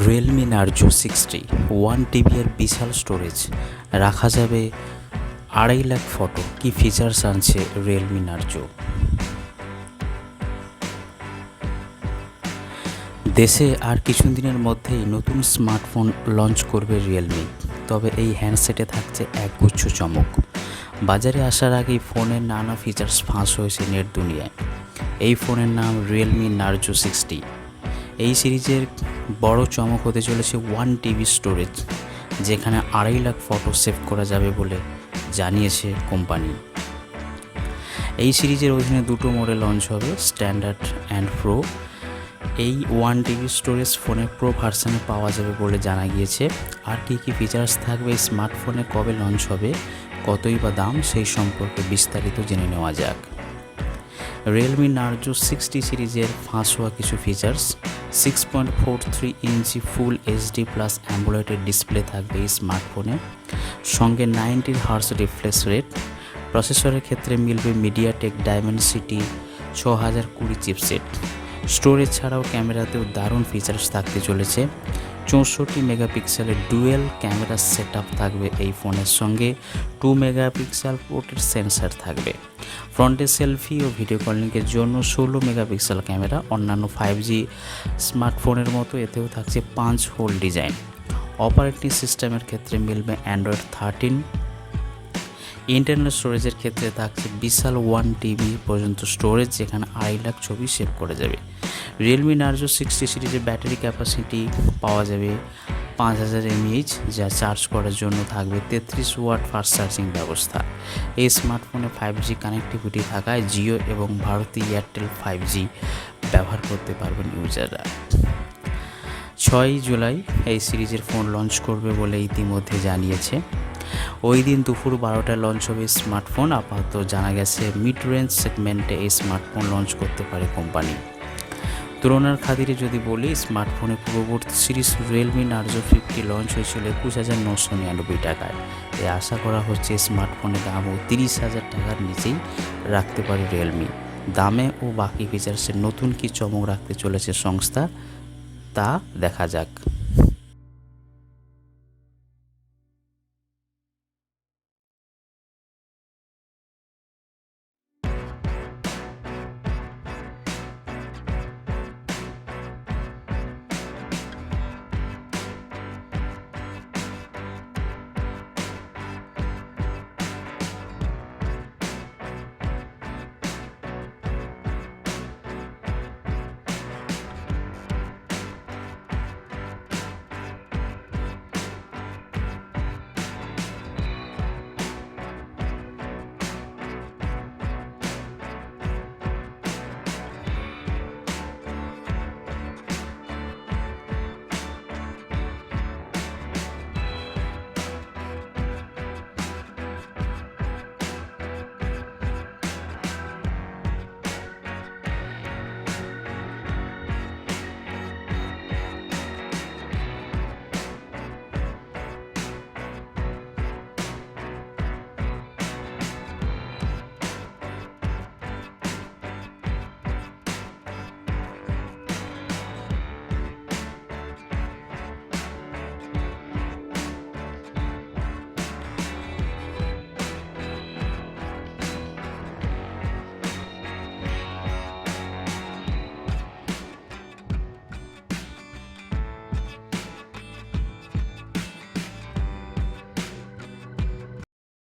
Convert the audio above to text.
Realme Narzo 60 1 TB এর বিশাল storage, রাখা যাবে 2.5 লাখ ফটো। কি ফিচার্স আনছে Realme Narzo? দেশে আর কিছুদিনের মধ্যেই নতুন স্মার্টফোন লঞ্চ করবে রিয়েলমি। তবে এই হ্যান্ডসেটে থাকছে একগুচ্ছ চমক। বাজারে আসার আগেই ফোনের নানা ফিচার্স ফাঁস হয়েছে নেট দুনিয়ায়। এই ফোনের নাম Realme Narzo 60। এই সিরিজের বড় চমক হতে চলেছে 1 TB স্টোরেজ, যেখানে 2.5 লাখ ফটো সেভ করা যাবে বলে জানিয়েছে কোম্পানি। এই সিরিজের অধীনে দুটো মডেল লঞ্চ হবে, স্ট্যান্ডার্ড অ্যান্ড প্রো। এই 1 TB স্টোরেজ ফোনের প্রো ভার্সানে পাওয়া যাবে বলে জানা গিয়েছে। আর কী কী ফিচার্স থাকবে এই স্মার্টফোনে, কবে লঞ্চ হবে, কতই বা দাম, সেই সম্পর্কে বিস্তারিত জেনে নেওয়া যাক। Realme Narzo 60 সিরিজের ফাঁস হওয়া কিছু ফিচার্স: 6.43 ইঞ্চি ফুল HD প্লাস অ্যামোলেড ডিসপ্লে থাকবে এই স্মার্টফোনে, সঙ্গে 90 হার্জ রিফ্রেশ রেট। প্রসেসরের ক্ষেত্রে মিলবে মিডিয়াটেক ডায়মেনসিটি 6020 চিপসেট। স্টোরেজ ছাড়াও ক্যামেরাতেও দারুণ ফিচার্স থাকতে চলেছে। 64 মেগাপিক্সেলের ডুয়েল ক্যামেরা সেট আপ থাকবে এই ফোনের সঙ্গে। 2 মেগাপিক্সেল পোর্টের সেন্সার থাকবে। ফ্রন্টে সেলফি ও ভিডিও কলিংয়ের জন্য 16 মেগাপিক্সেল ক্যামেরা। অন্যান্য 5G স্মার্টফোনের মতো এতেও থাকছে 5 হোল ডিজাইন। অপারেটিং সিস্টেমের ক্ষেত্রে মিলবে অ্যান্ড্রয়েড 13। ইন্টারনাল স্টোরেজের ক্ষেত্রে থাকছে বিশাল 1 TB পর্যন্ত স্টোরেজ, যেখানে 2.5 লাখ ছবি সেভ করা যাবে। Realme Narzo 60 সিরিজের ব্যাটারি ক্যাপাসিটি পাওয়া যাবে 5000 mAh, যা চার্জ করার জন্য থাকবে 33 ওয়াট ফাস্ট চার্জিং ব্যবস্থা। এই স্মার্টফোনে 5G কানেক্টিভিটি থাকায় জিও এবং ভারতী এয়ারটেল 5G ব্যবহার করতে পারবেন ইউজাররা। 6 জুলাই এই সিরিজের ফোন লঞ্চ করবে বলে ইতিমধ্যে জানিয়েছে। ওই দিন দুপুর 12টায় লঞ্চ হবে স্মার্টফোন। আপাতত জানা গেছে মিড রেঞ্জ সেগমেন্টে এই স্মার্টফোন লঞ্চ করতে পারে কোম্পানি। তুলনার খাতিরে যদি বলি, স্মার্টফোনের পূর্ববর্তী সিরিজ Realme Narzo 50 লঞ্চ হয়েছিল 21,999 টাকায়। তাই আশা করা হচ্ছে স্মার্টফোনের দামও 30,000 টাকার নিচেই রাখতে পারে রিয়েলমি। দামে ও বাকি ফিচার্সের নতুন কি চমক রাখতে চলেছে সংস্থা, তা দেখা যাক।